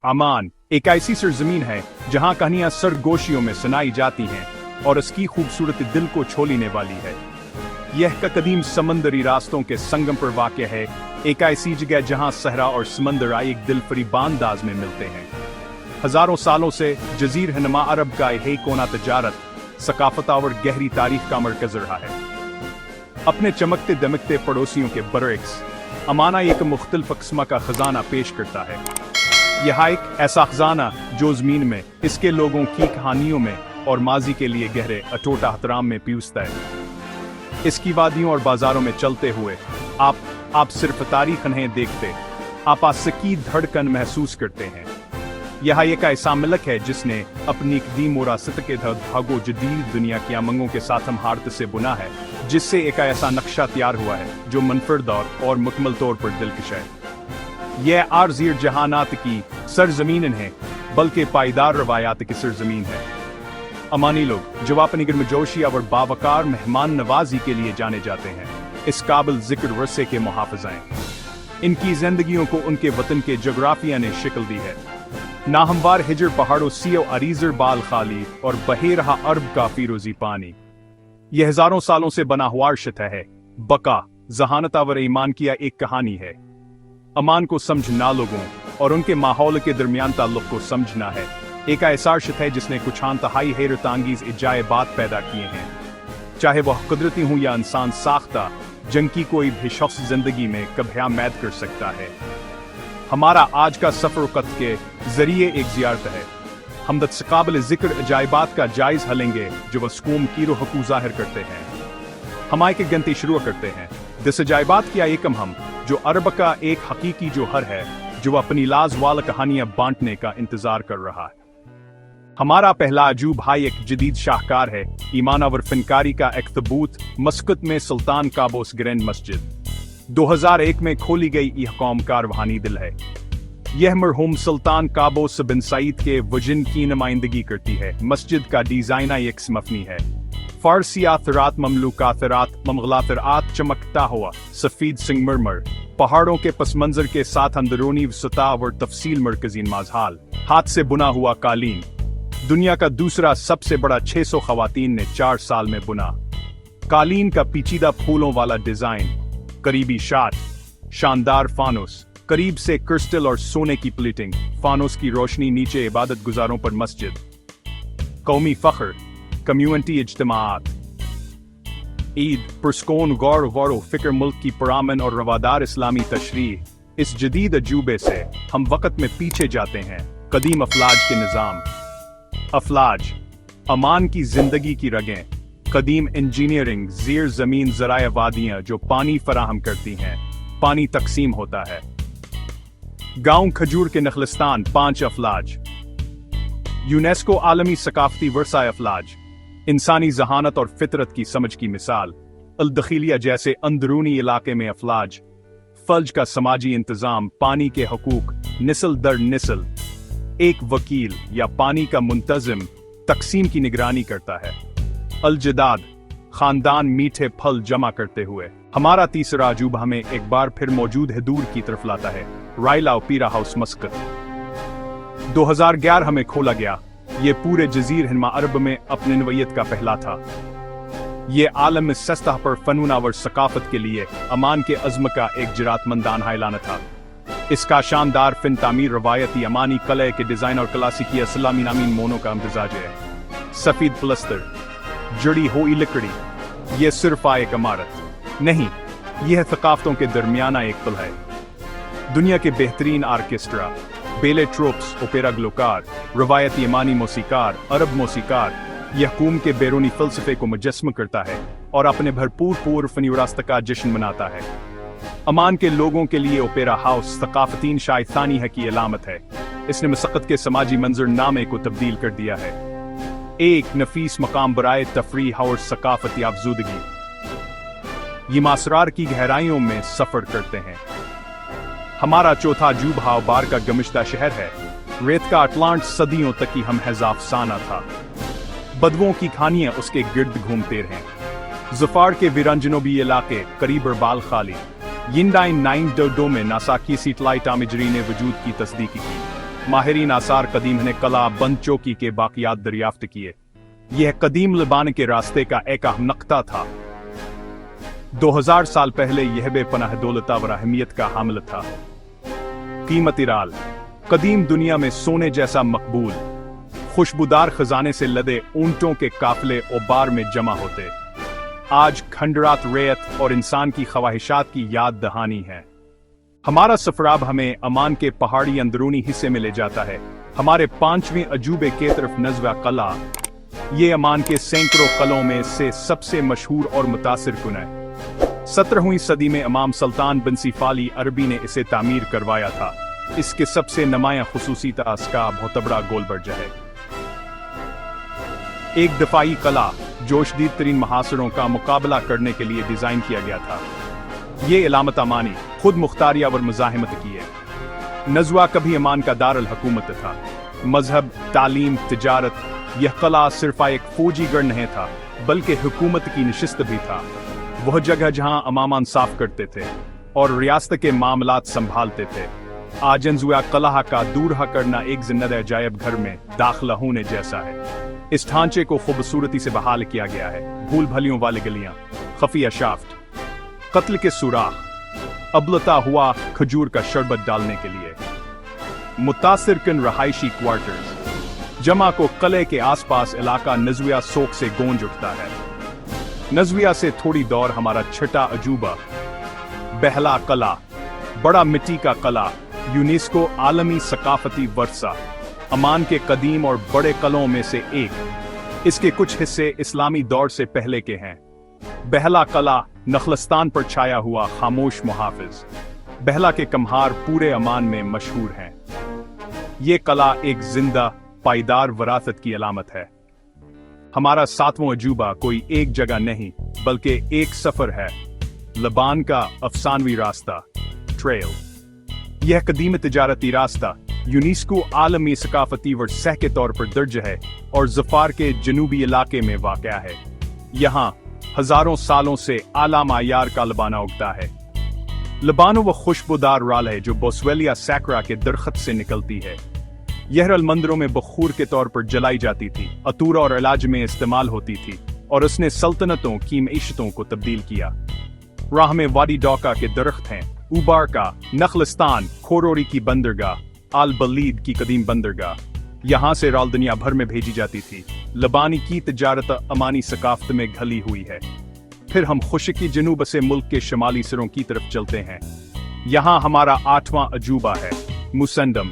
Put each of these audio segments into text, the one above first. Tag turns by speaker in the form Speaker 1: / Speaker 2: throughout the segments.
Speaker 1: अमान एक ऐसी सरजमीन है जहां कहानियां सरगोशियों में सुनाई जाती हैं और उसकी खूबसूरती दिल को छू लेने वाली है। यह का कदीम समंदरी रास्तों के संगम पर वाक़ है, एक ऐसी जगह जहां सहरा और समंदर एक दिलफरीबा अंदाज में मिलते हैं। हजारों सालों से जजीर नुमा अरब का यह कोना तजारत, सकाफत और गहरी तारीख का मरकज रहा है। अपने चमकते दमकते पड़ोसियों के बरक्स अमाना एक मुख्तलिफ किस्म का खजाना पेश करता है। यह एक ऐसा खजाना जो ज़मीन में, इसके लोगों की कहानियों में और माजी के लिए गहरे अटूट एहतराम में पीयूसता है। इसकी वादियों और बाजारों में चलते हुए आप सिर्फ तारीख नहीं देखते, आप आसकी धड़कन महसूस करते हैं। यह एक ऐसा मुल्क है जिसने अपनी कदीम विरासत के धागों जदीद दुनिया की उमंगों के साथ हमहारत से बुना है, जिससे एक ऐसा नक्शा तैयार हुआ है जो मुनफरद और मुकम्मल तौर पर दिलकश है। यह आरज़ी जहानात की सरजमीन है, बल्कि पायदार रवायात की सरजमीन है। अमानी लोग जो अपनी गर्मजोशी और बावकार मेहमान नवाजी के लिए जाने जाते हैं, इस काबिल जिक्र वर्से के मुहाफ़िज़ हैं। इनकी जिंदगियों को उनके वतन के जोग्राफिया ने शक्ल दी है। नाहमवार हिजर पहाड़ों सियो अरीजर बाल खाली और बहे रहा अरब का फीरोजी पानी। यह हजारों सालों से बना हुआ सतह है, बका जहानत और ईमान की एक कहानी है। अमान को समझना लोगों और उनके माहौल के दरमियान ताल्लुक को समझना है। एक ऐसा सतह है जिसने कुछ अंतहाई हैरतांगीज इजायबात पैदा किए हैं, चाहे वह कुदरती हूं या इंसान साख्ता, जंग की कोई भी शख्स जिंदगी में कभी मैद कर सकता है। हमारा आज का सफर कत के जरिए एक जियारत है। हम काबिल जिक्र अजायबात का जायज हलेंगे जो वस्कूम की रूह को जाहिर करते हैं। हम के गंती शुरू करते हैं दिस अजायबात किया एकम हम जो अरब का एक हकीकी जोहर है, जो अपनी लाजवाल कहानियां बांटने का इंतजार कर रहा है। हमारा पहला अजूब भाई एक जदीद शाहकार है, ईमान और फनकारी का एक तबूत मस्कत में सुल्तान काबोस ग्रैंड मस्जिद 2001 में खोली गई यह कौम का रूहानी दिल है। यह मरहूम सुल्तान काबोस बिन सईद के वजन की नुमाइंदगी करती है। मस्जिद का डिजाइन एक मफनी है, फारसियात ममलूकात ममगलात चमकता हुआ सफेद संगमरमर, पहाड़ों के पस मंजर के साथ अंदरूनी सतह और तफसील मरकजी माजहाल, हाथ से बुना हुआ कालीन। दुनिया का दूसरा सबसे बड़ा 600 खवातीन ने 4 साल में बुना। कालीन का पेचीदा फूलों वाला डिजाइन, करीबी शाट, शानदार फानोस, करीब से क्रिस्टल और सोने की प्लेटिंग, फानोस की रोशनी नीचे इबादत गुजारों पर मस्जिद, कौमी फख्र, कम्युनिटी इज्तिमात, ईद पुरस्कोन गौर गौर फिक्र मुल्क की पुरामन और रवादार इस्लामी तशरीह। इस जदीद अजूबे से हम वक़्त में पीछे जाते हैं कदीम अफलाज के निज़ाम। अफलाज अमान की जिंदगी की रगें, कदीम इंजीनियरिंग, ज़ेर ज़मीन ज़राए वादियाँ जो पानी फराहम करती हैं। पानी तकसीम होता है। गांव खजूर के नखलिस्तान 5 अफलाज। यूनेस्को आलमी सकाफती वर्सा अफलाज, इंसानी जहानत और फितरत की समझ की मिसाल। अल-दखीलिया जैसे अंदरूनी इलाके में अफलाज, फल्ज का समाजी इंतजाम, पानी के हकूक निस्ल दर निस्ल। एक वकील या पानी का मुंतजिम तकसीम की निगरानी करता है। अल-जदाद खानदान मीठे फल जमा करते हुए। हमारा तीसरा अजूबा हमें एक बार फिर मौजूद है दूर की तरफ लाता है, रायला ओपीरा हाउस मस्कत 2011 हमें खोला गया। ये पूरे जजीर हिन्मा अरब में अपने नवैयत का पहला था। ये आलम सस्ता पर फनून और सकाफत के लिए अमान के अज़्म का एक जरातमंदाना ऐलान था। इसका शानदार फिन तामीर रवायती अमानी कला के डिजाइन और क्लासिकी इस्लामी नामीन मोनों का इम्तिजाज है। सफेद प्लस्तर, जड़ी हुई लकड़ी, यह सिर्फ एक इमारत नहीं, यह थकाफतों के दरमियाना एक पुल है। दुनिया के बेहतरीन आर्केस्ट्रा, बेले ट्रोप्स, ओपेरा ग्लोकार, रवायती अमानी मौसीकार, अरब मौसीकार, यह कौम के बैरूनी फलसफे को मुजस्म करता है और अपने भरपूर पूर्व फनी विरासत का जश्न मनाता है। अमान के लोगों के लिए ओपेरा हाउस सकाफतीन शायतानी है की अलामत है। इसने मसक़त के समाजी मंजरनामे को तब्दील कर दिया है, एक नफीस मकाम बराए तफरीह और सकाफती अफजूदगी। ये मासरार की गहराइयों में सफर करते हैं। हमारा चौथा अजूबा बार का गमिश्ता शहर है। रेत का अटलांट सदियों तक ही हम अफसाना था। बदबुओं की कहानियां उसके गिर्द घूमते रहे। ज़फ़ार के वीरांजनोबी इलाके करीब बाल खाली, यिंडाइन 9 में नासा की सैटेलाइट इमेजरी ने वजूद की तस्दीक की। माहिरीन आसार कदीम ने कला बंद चौकी के बाकियात दरियाफ्त किए। यह कदीम लिबान के रास्ते का एक अहम नक्ता था। 2000 साल पहले यह बेपनाह दौलता व अहमियत का हामिल था। कीमत इराल कदीम दुनिया में सोने जैसा मकबूल, खुशबूदार खजाने से लदे ऊंटों के काफिले ओबार में जमा होते। आज खंडरात रेत और इंसान की ख्वाहिशात की याद दहानी है। हमारा सफराब हमें अमान के पहाड़ी अंदरूनी हिस्से में ले जाता है, हमारे 5वें अजूबे के तरफ नज़्वा कला। ये अमान के सैकड़ों कलों में से सबसे मशहूर और मुतासिर कुन है। 17वीं सदी में इमाम सुल्तान बिन सीफाली अरबी ने इसे तामीर करवाया था। इसके सबसे नुमायां खुसूसियत इसका बहुत बड़ा गोलबर्ज है। एक दफाई कला जोशदीद तरीन महासरों का मुकाबला करने के लिए डिजाइन किया गया था। ये इलामत अमानी खुद मुख्तारिया और मुजाहिमत की है। नज़्वा कभी अमान का दारुल हुकूमत था। मजहब, तालीम, तिजारत, यह कला सिर्फ एक फौजी गढ़ नहीं था बल्कि हुकूमत की नशिस्त भी था। वह जगह जहां अमाम इंसाफ करते थे और रियासत के मामलात संभालते थे। आज नज़्वा कला का दूरहा करना एक जिन्नत अजायब घर में दाखिला होने जैसा है। इस ढांचे को खूबसूरती से बहाल किया गया है। भूल भलियों वाली गलियां, खफिया शाफ्ट, कत्ल के सुराख, अबलता हुआ खजूर का शरबत डालने के लिए, मुतासिर कन रहायशी क्वार्टर्स, जमा को कले के आसपास इलाका नज़्विया सोख से गूंज उठता है। नज़्विया से थोड़ी दौर हमारा छठा अजूबा बहला कला, बड़ा मिट्टी का कला, यूनेस्को आलमी सकाफती वर्सा, अमान के कदीम और बड़े कलों में से एक। इसके कुछ हिस्से इस्लामी दौर से पहले के हैं। बहला कला नखलस्तान पर छाया हुआ खामोश मुहाफिज। बहला के कम्हार पूरे अमान में मशहूर हैं। ये कला एक जिंदा पायदार विरासत की अलामत है। हमारा 7वां अजूबा कोई एक जगह नहीं बल्कि एक सफर है, लबान का अफसानवी रास्ता, ट्रेल। यह कदीम तिजारती रास्ता यूनेस्को आलमी सकाफती वर्सा के तौर पर दर्ज है और ज़फ़ार के जनूबी इलाके में वाक़या है। यहाँ हजारों सालों से आला मायार का लबाना उगता है। लबानो व खुशबूदार राल है जो बोस्वेलिया सैक्रा के दरख्त से निकलती है। यह रल मंदिरों में बखूर के तौर पर जलाई जाती थी, अतूरा और इलाज में इस्तेमाल होती थी और उसने सल्तनतों की मईशतों को तब्दील किया। राह में वादी डौका के दरख्त हैं, उबार का, नखलिस्तान, खोरोरी की बंदरगाह, आल बलीद की कदीम बंदरगाह। यहाँ से राल दुनिया भर में भेजी जाती थी। लबानी की तिजारत अमानी सकाफत में घली हुई है। फिर हम खुशकी जनूब से मुल्क के शमाली सिरों की तरफ चलते हैं। यहाँ हमारा 8वां अजूबा है, मुसंदम।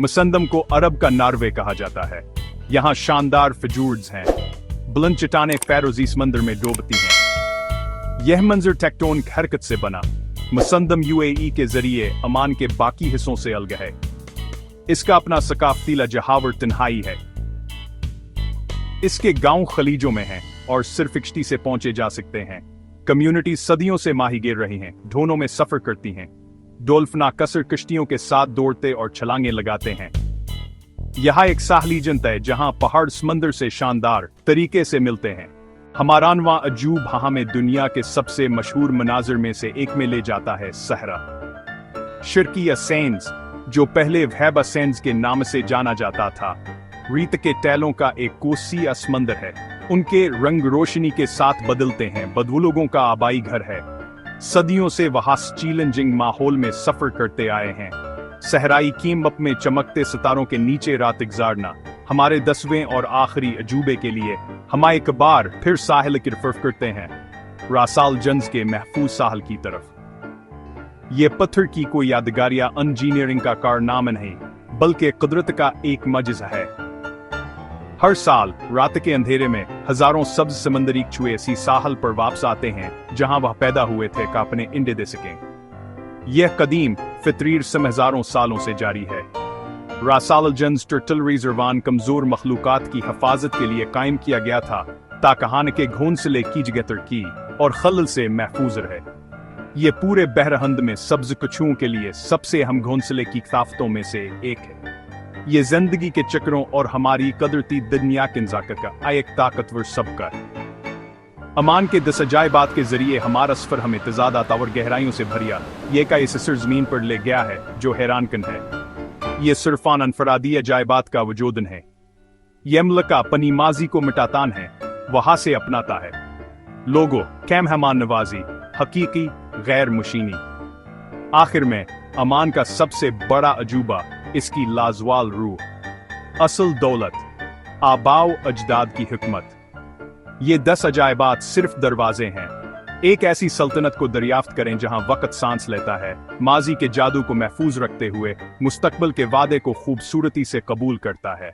Speaker 1: मुसंदम को अरब का नार्वे कहा जाता है। यहाँ शानदार फिजूर्स हैं, बुलंद चट्टानें फैरोजी समंदर में डूबती हैं। यह मंजर टेक्टोनिक हरकत से बना। मुसंदम यूएई के जरिए अमान के बाकी हिस्सों से अलग है। इसका अपना सकाफती लजहावर तन्हाई है। इसके गांव खलीजों में हैं और सिर्फ किश्ती से पहुंचे जा सकते हैं। कम्युनिटी सदियों से माहीगीर रही हैं, ढोनों में सफर करती हैं, डोल्फना कसर कश्तियों के साथ दौड़ते और छलांगे लगाते हैं। यहाँ एक साहली जनता है जहां पहाड़ समंदर से शानदार तरीके से मिलते हैं। हमारा 9वां अजूब हमें दुनिया के सबसे मशहूर मनाजिर में से एक में ले जाता है, सहरा। शिरकिया सेंस, जो पहले वहैबा सेंस के नाम से जाना जाता था, रीत के टैलों का एक कोसी समंदर है। उनके रंग रोशनी के साथ बदलते हैं, बदबू लोगों का आबाई घर है। सदियों से वहां चैलेंजिंग माहौल में सफर करते आए हैं। सहराई कीमत में चमकते सितारों के नीचे रात गुजारना हमारे 10वें और आखिरी अजूबे के लिए हम एक बार फिर साहिल की तरफ करते हैं, रासाल जंज के महफूज साहल की तरफ। ये पत्थर की कोई यादगार या इंजीनियरिंग का कारनामा नहीं बल्कि कुदरत का एक मजज़ा है। हर साल रात के अंधेरे में हजारों सब्ज समंदरी कछुए इसी साहल पर वापस आते हैं जहां वह पैदा हुए थे का अपने इंडे दे सकें। यह कदीम फितरीर सम हजारों सालों से जारी है। रासाल जंज टर्टल रिजर्वान कमजोर मखलूकात की हिफाजत के लिए कायम किया गया था ताकि के घोंसले की जगह तरक्की और खलल से महफूज रहे। ये पूरे बहरहंद में सब्ज कछुओं के लिए सबसे अहम घोंसले की ताकतों में से एक है। ये जिंदगी के चक्रों और हमारी कदरती दुनिया की नजाकत का एक ताकतवर सबका है। अमान के 10 अजायबात के जरिए हमारा सफर हमें तजादात और गहराइयों से भरिया ये का इस सरजमीन पर ले गया है जो हैरान कन है। ये सिर्फान अनफरादी अजायबात का वजूदन है। ये मुल्क अपनी माजी को मिटातान है, वहां से अपनाता है। लोगो कैम हमान नवाजी, हकीकी गैर मुशीनी। आखिर में अमान का सबसे बड़ा अजूबा इसकी लाजवाल रूह, असल दौलत, आबाओ अजदाद की हिकमत। ये 10 अजायबात सिर्फ दरवाजे हैं। एक ऐसी सल्तनत को दरियाफ्त करें जहां वक्त सांस लेता है, माजी के जादू को महफूज रखते हुए मुस्तकबिल के वादे को खूबसूरती से कबूल करता है।